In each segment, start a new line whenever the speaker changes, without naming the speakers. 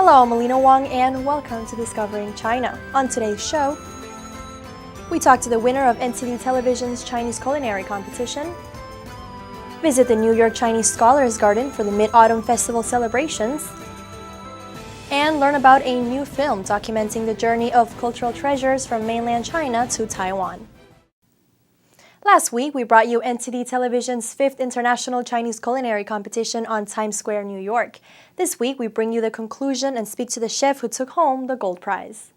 Hello, I'm Melina Wang and welcome to Discovering China. On today's show, we talk to the winner of NTD Television's Chinese Culinary competition, visit the New York Chinese Scholars Garden for the Mid-Autumn Festival celebrations, and learn about a new film documenting the journey of cultural treasures from mainland China to Taiwan. Last week, we brought you NTD Television's 5th International Chinese Culinary Competition on Times Square, New York. This week, we bring you the conclusion and speak to the chef who took home the gold prize.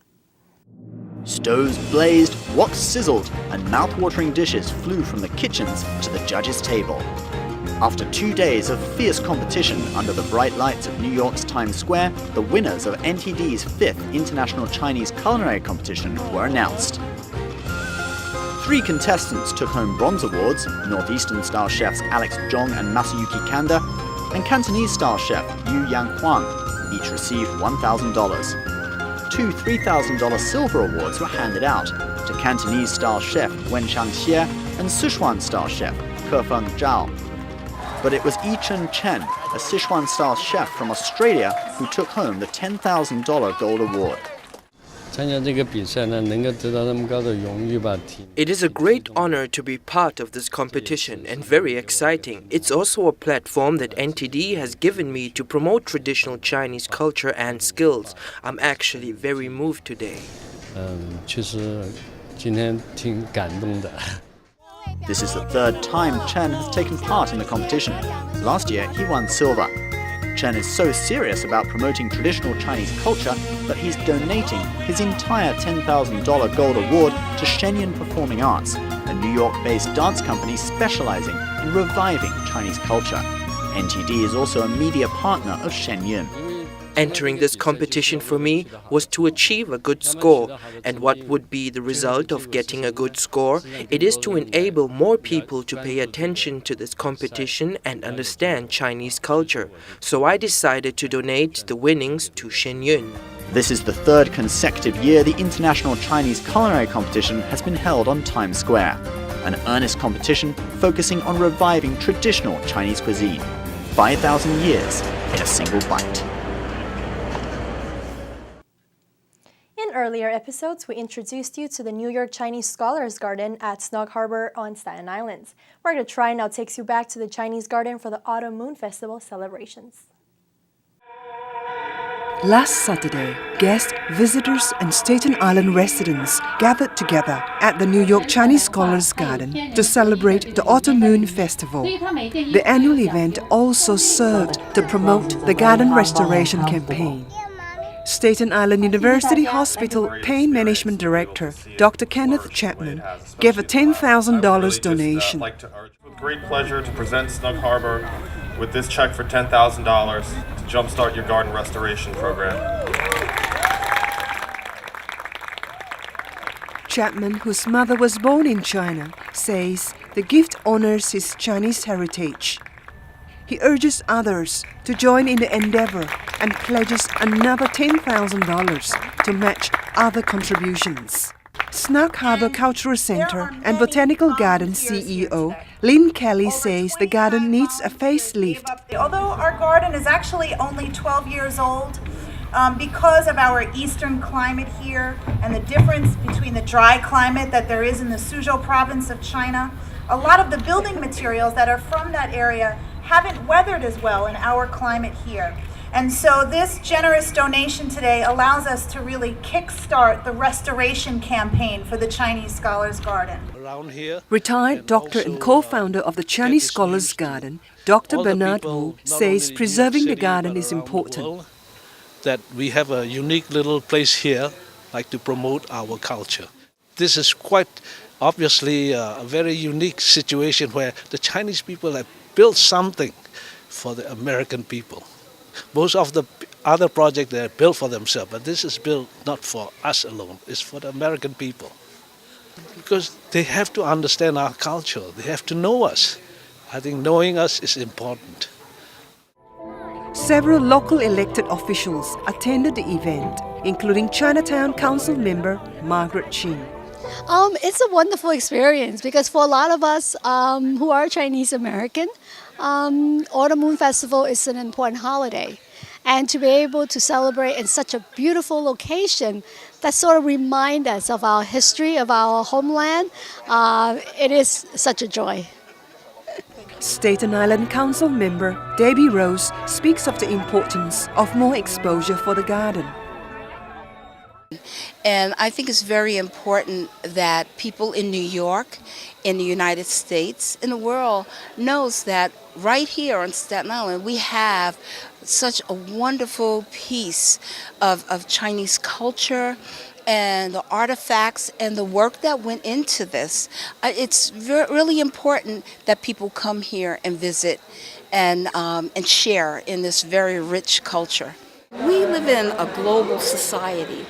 Stoves blazed, woks sizzled, and mouth-watering dishes flew from the kitchens to the judges' table. After 2 days of fierce competition under the bright lights of New York's Times Square, the winners of NTD's 5th International Chinese Culinary Competition were announced. 3 contestants took home bronze awards: Northeastern-style chefs Alex Zhong and Masayuki Kanda, and Cantonese-style chef Yu Yang Huang. Each received $1,000. 2 $3,000 silver awards were handed out to Cantonese-style chef Wen Changxie and Sichuan-style chef Ke Feng Zhao. But it was Yi Chen Chen, a Sichuan-style chef from Australia, who took home the $10,000 gold award.
It is a great honor to be part of this competition and very exciting. It's also a platform that NTD has given me to promote traditional Chinese culture and skills. I'm actually very moved today.
This is the 3rd time Chen has taken part in the competition. Last year, he won silver. Chen is so serious about promoting traditional Chinese culture that he's donating his entire $10,000 gold award to Shenyang Performing Arts, a New York-based dance company specializing in reviving Chinese culture. NTD is also a media partner of Shenyang.
Entering this competition for me was to achieve a good score. And what would be the result of getting a good score? It is to enable more people to pay attention to this competition and understand Chinese culture. So I decided to donate the winnings to Shenyang.
This is the 3rd consecutive year the International Chinese Culinary Competition has been held on Times Square, an earnest competition focusing on reviving traditional Chinese cuisine. 5,000 years in a single bite.
In earlier episodes, we introduced you to the New York Chinese Scholars Garden at Snug Harbor on Staten Island. We're going to try now takes you back to the Chinese Garden for the Autumn Moon Festival celebrations.
Last Saturday, guests, visitors, and Staten Island residents gathered together at the New York Chinese Scholars Garden to celebrate the Autumn Moon Festival. The annual event also served to promote the garden restoration campaign. Staten Island University Hospital Pain Management Director Dr. Kenneth Chapman gave a $10,000 donation.
With great pleasure to present Snug Harbor with this check for $10,000 to jumpstart your garden restoration program.
Chapman, whose mother was born in China, says the gift honors his Chinese heritage. He urges others to join in the endeavor and pledges another $10,000 to match other contributions. Snug Harbor Cultural Center and Botanical Garden CEO Lynn Kelly says the garden needs a facelift.
Although our garden is actually only 12 years old, because of our eastern climate here and the difference between the dry climate that there is in the Suzhou province of China, a lot of the building materials that are from that area haven't weathered as well in our climate here. And so this generous donation today allows us to really kickstart the restoration campaign for the Chinese Scholars Garden.
Retired doctor and co-founder of the Chinese Scholars Garden, Dr. Bernard Wu, says preserving the garden is important.
That we have a unique little place here, like to promote our culture. This is quite obviously a very unique situation where the Chinese people have built something for the American people. Most of the other projects they are built for themselves, but this is built not for us alone, it's for the American people. Because they have to understand our culture, they have to know us. I think knowing us is important.
Several local elected officials attended the event, including Chinatown Council member Margaret Chin.
It's a wonderful experience because for a lot of us who are Chinese American, Autumn Moon Festival is an important holiday. And to be able to celebrate in such a beautiful location that sort of remind us of our history, of our homeland, it is such a joy.
Staten Island Council member Debbie Rose speaks of the importance of more exposure for the garden.
And I think it's very important that people in New York, in the United States, in the world, knows that right here on Staten Island we have such a wonderful piece of Chinese culture and the artifacts and the work that went into this. It's really important that people come here and visit and share in this very rich culture. We live in a global society,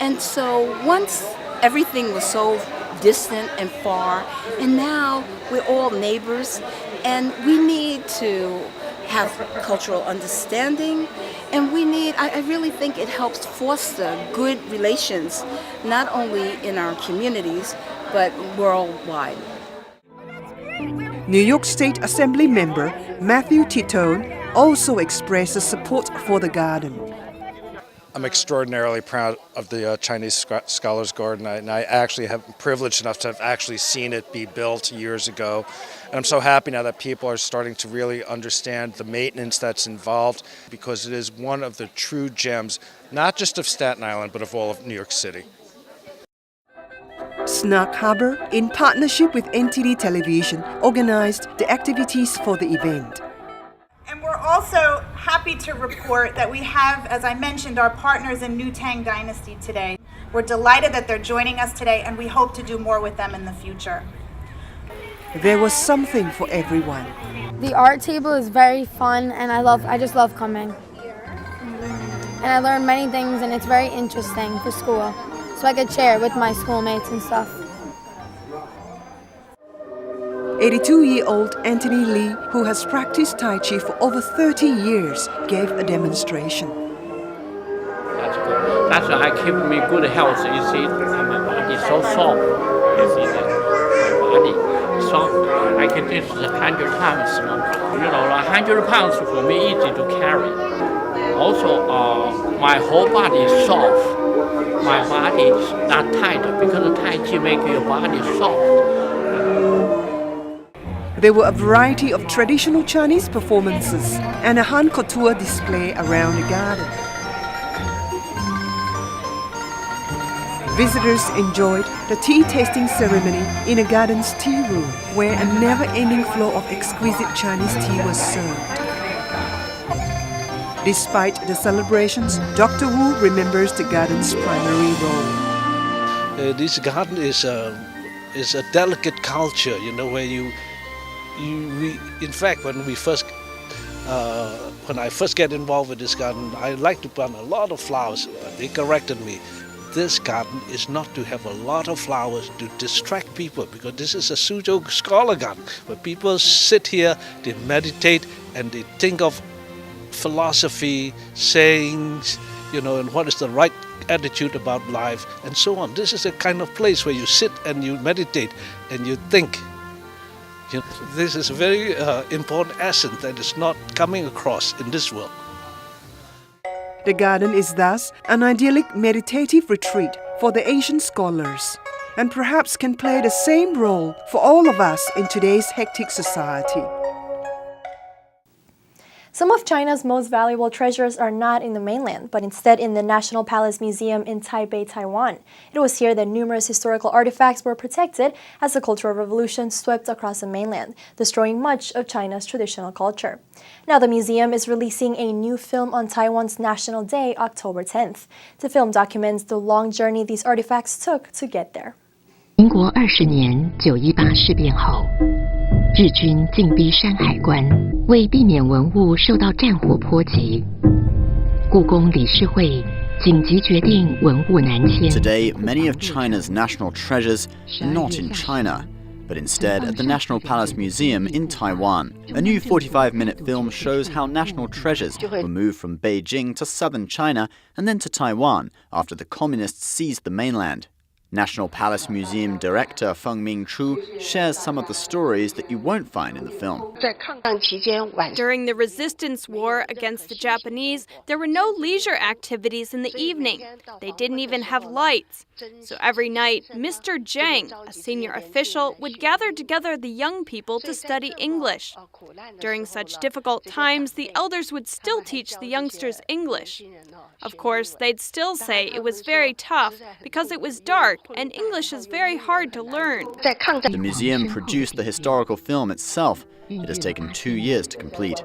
and so once everything was so distant and far, and now we're all neighbors, and we need to have cultural understanding, and I really think it helps foster good relations, not only in our communities, but worldwide.
New York State Assembly member Matthew Titone also expresses support for the garden.
I'm extraordinarily proud of the Chinese Scholars Garden, and I actually have been privileged enough to have actually seen it be built years ago. And I'm so happy now that people are starting to really understand the maintenance that's involved, because it is one of the true gems, not just of Staten Island, but of all of New York City.
Snug Harbor, in partnership with NTD Television, organized the activities for the event.
And we're also happy to report that we have, as I mentioned, our partners in New Tang Dynasty today. We're delighted that they're joining us today, and we hope to do more with them in the future.
There was something for everyone.
The art table is very fun, and I just love coming. And I learned many things, and it's very interesting for school, so I could share with my schoolmates and stuff.
82-year-old Anthony Lee, who has practiced Tai Chi for over 30 years, gave a demonstration.
That's good. That's why I keep me good health. You see, my body is so soft. You see that my body is soft. I can do this 100 times. 100 pounds for me easy to carry. Also, my whole body is soft. My body is not tight because Tai Chi makes your body soft.
There were a variety of traditional Chinese performances and a Han couture display around the garden. Visitors enjoyed the tea tasting ceremony in the garden's tea room, where a never-ending flow of exquisite Chinese tea was served. Despite the celebrations, Dr. Wu remembers the garden's primary role.
This garden is a delicate culture, where in fact, when I first get involved with this garden, I like to plant a lot of flowers. They corrected me. This garden is not to have a lot of flowers to distract people, because this is a Suzhou scholar garden where people sit here, they meditate, and they think of philosophy, sayings, and what is the right attitude about life, and so on. This is a kind of place where you sit and you meditate and you think. This is a very important essence that is not coming across in this world.
The garden is thus an idyllic meditative retreat for the Asian scholars, and perhaps can play the same role for all of us in today's hectic society.
Some of China's most valuable treasures are not in the mainland, but instead in the National Palace Museum in Taipei, Taiwan. It was here that numerous historical artifacts were protected as the Cultural Revolution swept across the mainland, destroying much of China's traditional culture. Now the museum is releasing a new film on Taiwan's National Day, October 10th. The film documents the long journey these artifacts took to get there.
民国20年918事变后，日军进逼山海关，为避免文物受到战火波及，故宫理事会紧急决定文物南迁。
Today, many of China's national treasures are not in China, but instead at the National Palace Museum in Taiwan. A new 45-minute film shows how national treasures were moved from Beijing to southern China and then to Taiwan after the communists seized the mainland. National Palace Museum director Feng Ming-chu shares some of the stories that you won't find in the film.
During the resistance war against the Japanese, there were no leisure activities in the evening. They didn't even have lights. So every night, Mr. Zhang, a senior official, would gather together the young people to study English. During such difficult times, the elders would still teach the youngsters English. Of course, they'd still say it was very tough because it was dark and English is very hard to learn.
The museum produced the historical film itself. It has taken 2 years to complete.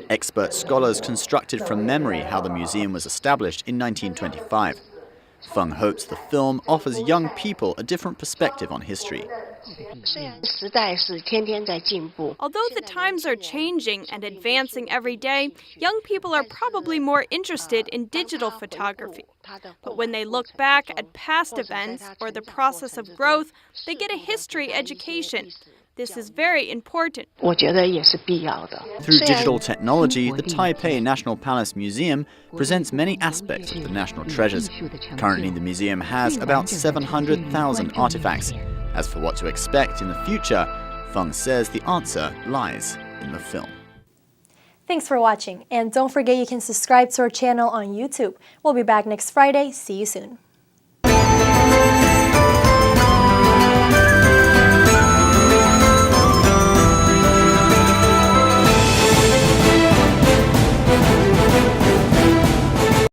Expert scholars constructed from memory how the museum was established in 1925. Feng hopes the film offers young people a different perspective on history.
Although the times are changing and advancing every day, young people are probably more interested in digital photography. But when they look back at past events or the process of growth, they get a history education. This is very important.
Through digital technology, the Taipei National Palace Museum presents many aspects of the national treasures. Currently, the museum has about 700,000 artifacts. As for what to expect in the future, Feng says the answer lies in the film.
Thanks for watching, and don't forget you can subscribe to our channel on YouTube. We'll be back next Friday. See you soon.